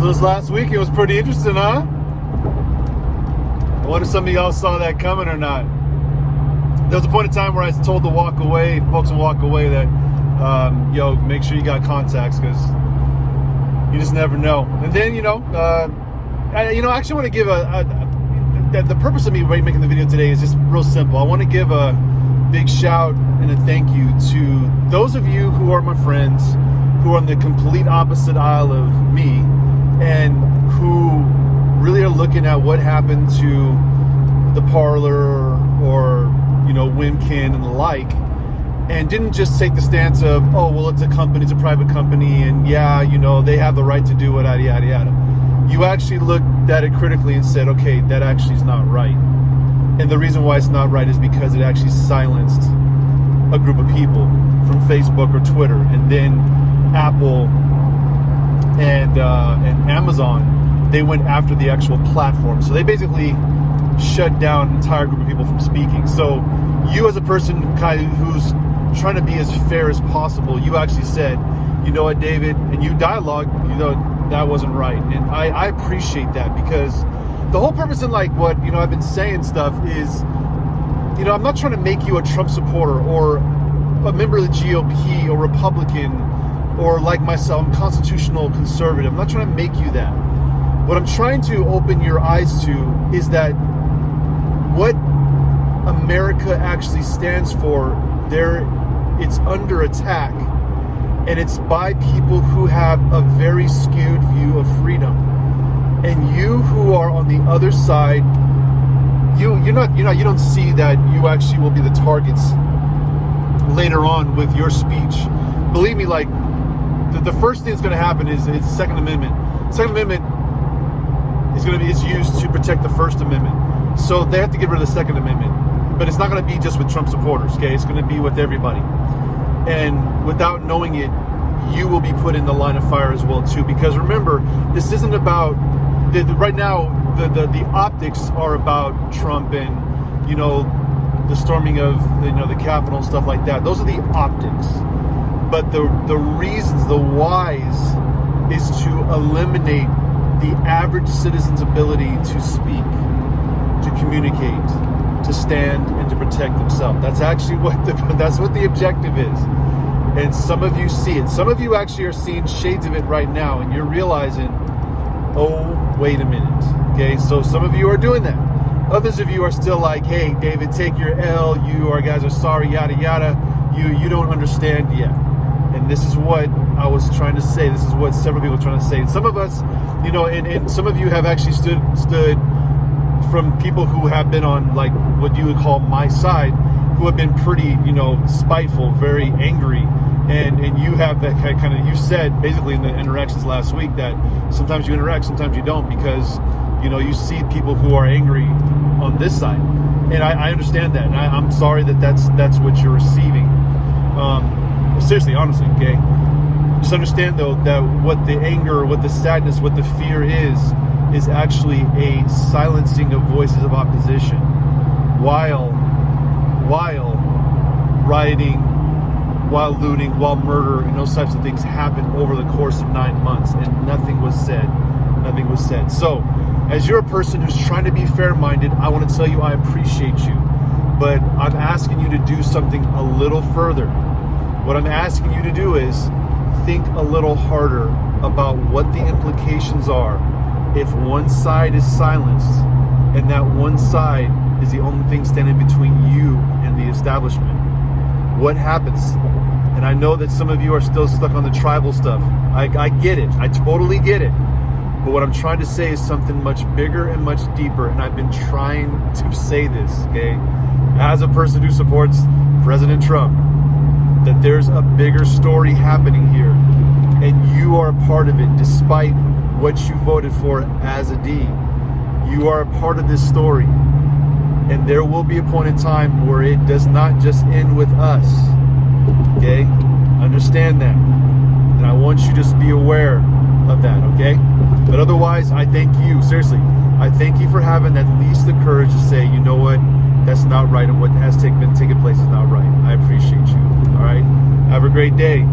So this last week, it was pretty interesting, huh? I wonder if some of y'all saw that coming or not. There was a point in time where I was told to walk away, folks would walk away, that, yo, make sure you got contacts, because you just never know. And then, I actually want to give the purpose of me making the video today is just real simple. I want to give a big shout and a thank you to those of you who are my friends, who are on the complete opposite aisle of me, and who really are looking at what happened to the Parler or, Wimkin and the like, and didn't just take the stance of, oh, well, it's a company, it's a private company, and yeah, they have the right to do it, yada, yada, yada. You actually looked at it critically and said, okay, that actually is not right. And the reason why it's not right is because it actually silenced a group of people from Facebook or Twitter, and then Apple and Amazon, they went after the actual platform. So they basically shut down an entire group of people from speaking. So you, as a person who's trying to be as fair as possible, you actually said, you know what, David, and you dialogued, that wasn't right. And I appreciate that, because the whole purpose in what I've been saying stuff is, I'm not trying to make you a Trump supporter or a member of the GOP or Republican, or like myself, I'm constitutional conservative. I'm not trying to make you that. What I'm trying to open your eyes to is that what America actually stands for, it's under attack, and it's by people who have a very skewed view of freedom. And you who are on the other side, you don't see that you actually will be the targets later on with your speech. Believe me, the first thing that's going to happen is the Second Amendment. Second Amendment is used to protect the First Amendment. So they have to get rid of the Second Amendment. But it's not going to be just with Trump supporters, okay? It's going to be with everybody. And without knowing it, you will be put in the line of fire as well too. Because remember, this isn't about right now. The optics are about Trump and the storming of the Capitol and stuff like that. Those are the optics. But the reasons, the whys, is to eliminate the average citizen's ability to speak, to communicate, to stand, and to protect themselves. That's actually what the objective is. And some of you see it. Some of you actually are seeing shades of it right now, and you're realizing, oh, wait a minute. Okay, so some of you are doing that. Others of you are still like, hey, David, take your L. You guys are sorry, yada, yada. You don't understand yet. And this is what I was trying to say. This is what several people are trying to say. And some of us, and some of you have actually stood from people who have been on what you would call my side, who have been pretty, spiteful, very angry. And you have that kind of, you said basically in the interactions last week that sometimes you interact, sometimes you don't, because, you see people who are angry on this side. And I understand that. And I'm sorry that's what you're receiving. Seriously, honestly, okay? Just understand, though, that what the anger, what the sadness, what the fear is actually a silencing of voices of opposition while rioting, while looting, while murder, and those types of things happen over the course of 9 months, and nothing was said. Nothing was said. So, as you're a person who's trying to be fair-minded, I want to tell you I appreciate you, but I'm asking you to do something a little further. What I'm asking you to do is think a little harder about what the implications are if one side is silenced, and that one side is the only thing standing between you and the establishment. What happens? And I know that some of you are still stuck on the tribal stuff. I get it. I totally get it. But what I'm trying to say is something much bigger and much deeper, and I've been trying to say this, okay? As a person who supports President Trump, that there's a bigger story happening here, and you are a part of it despite what you voted for as a D. You are a part of this story, and there will be a point in time where it does not just end with us, okay? Understand that, and I want you to just be aware of that, okay? But otherwise, I thank you, seriously, I thank you for having at least the courage to say, you know what, that's not right, and what has been taking place is not right. I appreciate you. All right, have a great day.